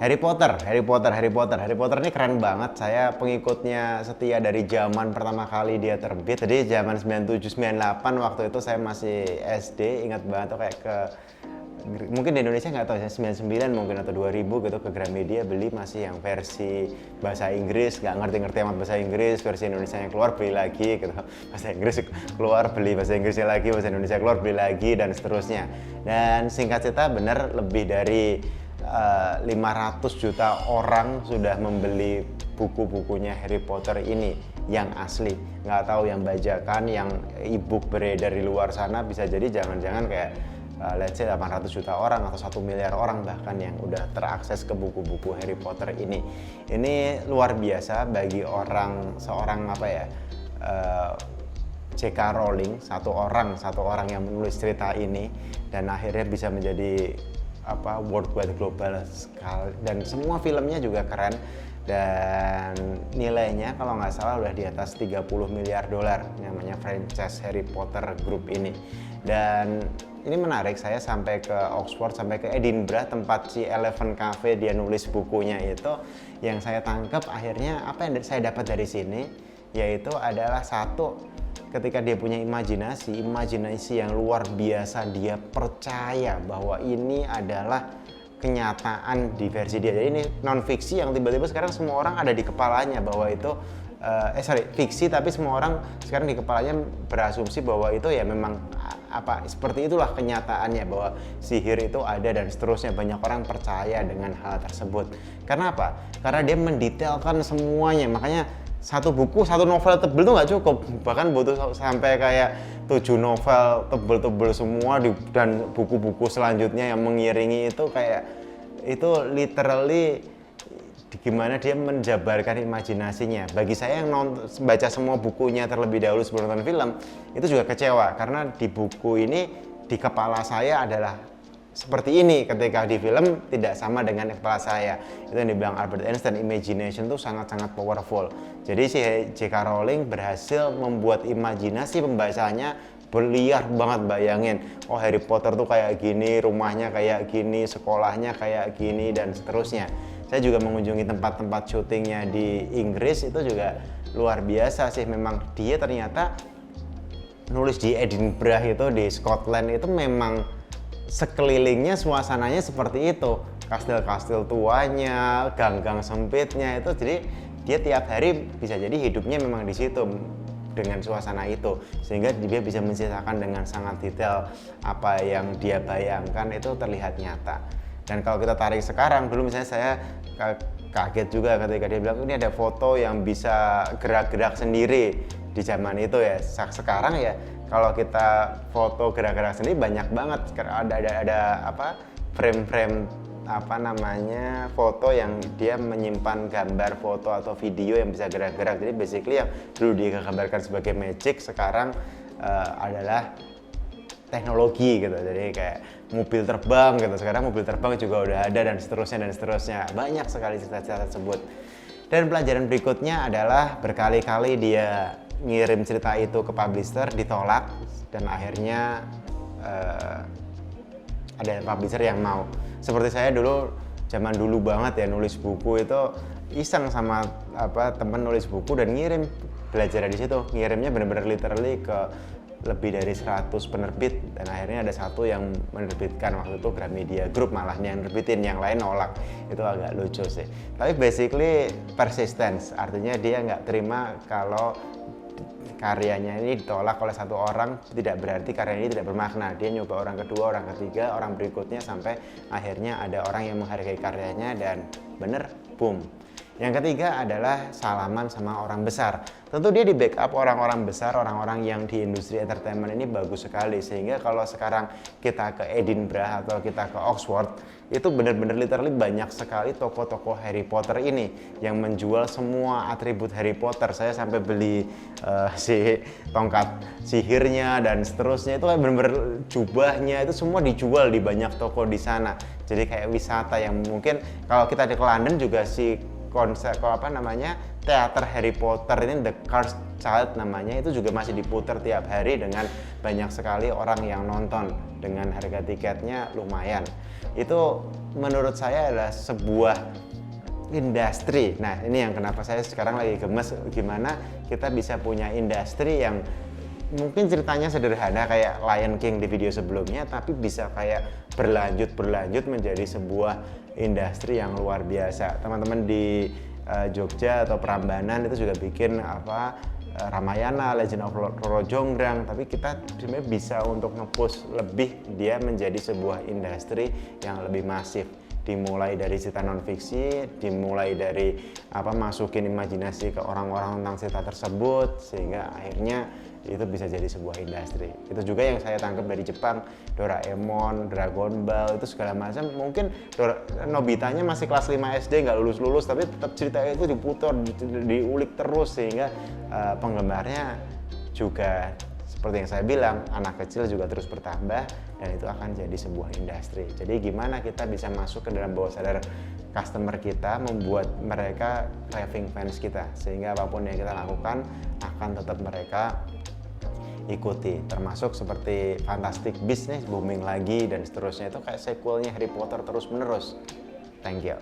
Harry Potter ini keren banget. Saya pengikutnya setia dari zaman pertama kali dia terbit. Jadi zaman 97-98 waktu itu saya masih SD, ingat banget tuh kayak ke mungkin di Indonesia nggak tahu ya 99 mungkin atau 2000 gitu ke Gramedia beli masih yang versi bahasa Inggris, nggak ngerti-ngerti amat bahasa Inggris, versi Indonesia yang keluar beli lagi gitu, bahasa Inggris keluar beli bahasa Inggrisnya lagi, bahasa Indonesia keluar beli lagi dan seterusnya. Dan singkat cerita bener lebih dari 500 juta orang sudah membeli buku-bukunya Harry Potter ini yang asli, nggak tahu yang bajakan, yang e-book beredar di luar sana bisa jadi jangan-jangan kayak let's say 800 juta orang atau 1 miliar orang bahkan yang udah terakses ke buku-buku Harry Potter ini. Ini luar biasa bagi seorang apa ya, J.K. Rowling, satu orang yang menulis cerita ini dan akhirnya bisa menjadi worldwide global sekali, dan semua filmnya juga keren dan nilainya kalau nggak salah udah di atas 30 miliar dolar namanya franchise Harry Potter Group ini. Dan ini menarik, saya sampai ke Oxford, sampai ke Edinburgh tempat si Eleven Cafe dia nulis bukunya itu. Yang saya tangkap akhirnya apa yang saya dapat dari sini yaitu adalah satu, ketika dia punya imajinasi yang luar biasa, dia percaya bahwa ini adalah kenyataan di versi dia. Jadi ini non fiksi yang tiba-tiba sekarang semua orang ada di kepalanya bahwa itu fiksi, tapi semua orang sekarang di kepalanya berasumsi bahwa itu ya memang seperti itulah kenyataannya, bahwa sihir itu ada dan seterusnya. Banyak orang percaya dengan hal tersebut. Karena apa? Karena dia mendetailkan semuanya. Makanya satu buku, satu novel tebel tuh nggak cukup, bahkan butuh sampai kayak 7 novel tebel-tebel semua dan buku-buku selanjutnya yang mengiringi itu, kayak itu literally gimana dia menjabarkan imajinasinya. Bagi saya yang baca semua bukunya terlebih dahulu sebelum nonton film, itu juga kecewa karena di buku ini di kepala saya adalah seperti ini, ketika di film tidak sama dengan kepala saya. Itu yang dibilang Albert Einstein, imagination itu sangat-sangat powerful. Jadi si J.K. Rowling berhasil membuat imajinasi pembacanya berliar banget. Bayangin, oh Harry Potter tuh kayak gini, rumahnya kayak gini, sekolahnya kayak gini dan seterusnya. Saya juga mengunjungi tempat-tempat syutingnya di Inggris, itu juga luar biasa sih. Memang dia ternyata nulis di Edinburgh itu, di Scotland itu memang sekelilingnya suasananya seperti itu, kastil-kastil tuanya, gang-gang sempitnya itu. Jadi dia tiap hari bisa jadi hidupnya memang di situ dengan suasana itu, sehingga dia bisa menceritakan dengan sangat detail apa yang dia bayangkan itu terlihat nyata. Dan kalau kita tarik sekarang, dulu misalnya saya kaget juga ketika dia bilang ini ada foto yang bisa gerak-gerak sendiri di zaman itu ya. Sekarang ya kalau kita foto gerak-gerak sendiri banyak banget, ada frame-frame foto yang dia menyimpan gambar foto atau video yang bisa gerak-gerak. Jadi basically yang dulu dia gambarkan sebagai magic sekarang adalah teknologi gitu. Jadi kayak mobil terbang gitu, sekarang mobil terbang juga udah ada dan seterusnya. Banyak sekali cerita-cerita tersebut. Dan pelajaran berikutnya adalah berkali-kali dia ngirim cerita itu ke publisher, ditolak, dan akhirnya ada publisher yang mau. Seperti saya dulu, zaman dulu banget ya, nulis buku itu iseng sama temen nulis buku dan ngirim, belajar di situ. Ngirimnya benar-benar literally ke lebih dari 100 penerbit, dan akhirnya ada satu yang menerbitkan, waktu itu Gramedia Group malah yang nerbitin, yang lain nolak. Itu agak lucu sih. Tapi basically persistence, artinya dia nggak terima kalau karyanya ini ditolak oleh satu orang, tidak berarti karya ini tidak bermakna. Dia nyoba orang kedua, orang ketiga, orang berikutnya, sampai akhirnya ada orang yang menghargai karyanya dan bener, boom. Yang ketiga adalah salaman sama orang besar. Tentu dia di backup orang-orang besar, orang-orang yang di industri entertainment ini bagus sekali. Sehingga kalau sekarang kita ke Edinburgh atau kita ke Oxford, itu benar-benar literally banyak sekali toko-toko Harry Potter ini yang menjual semua atribut Harry Potter. Saya sampai beli si tongkat sihirnya dan seterusnya, itu kayak benar-benar jubahnya, itu semua dijual di banyak toko di sana. Jadi kayak wisata yang mungkin kalau kita di London juga si konsep apa namanya teater Harry Potter ini, The Cursed Child namanya, itu juga masih diputar tiap hari dengan banyak sekali orang yang nonton dengan harga tiketnya lumayan. Itu menurut saya adalah sebuah industri. Nah, ini yang kenapa saya sekarang lagi gemes, gimana kita bisa punya industri yang mungkin ceritanya sederhana kayak Lion King di video sebelumnya, tapi bisa kayak berlanjut menjadi sebuah industri yang luar biasa. Teman-teman di Jogja atau Prambanan itu juga bikin Ramayana, Legend of Roro Jonggrang, tapi kita sebenarnya bisa untuk nge-push lebih dia menjadi sebuah industri yang lebih masif. Dimulai dari cerita non-fiksi, dimulai dari masukin imajinasi ke orang-orang tentang cerita tersebut, sehingga akhirnya itu bisa jadi sebuah industri. Itu juga yang saya tangkap dari Jepang, Doraemon, Dragon Ball, itu segala macam. Mungkin Nobitanya masih kelas 5 SD, nggak lulus-lulus, tapi tetap cerita itu diputar, diulik terus, sehingga penggemarnya juga seperti yang saya bilang, anak kecil juga terus bertambah, dan itu akan jadi sebuah industri. Jadi gimana kita bisa masuk ke dalam bawah sadar customer kita, membuat mereka raving fans kita, sehingga apapun yang kita lakukan akan tetap mereka ikuti, termasuk seperti Fantastic Beasts nih booming lagi dan seterusnya, itu kayak sequelnya Harry Potter terus menerus. Thank you.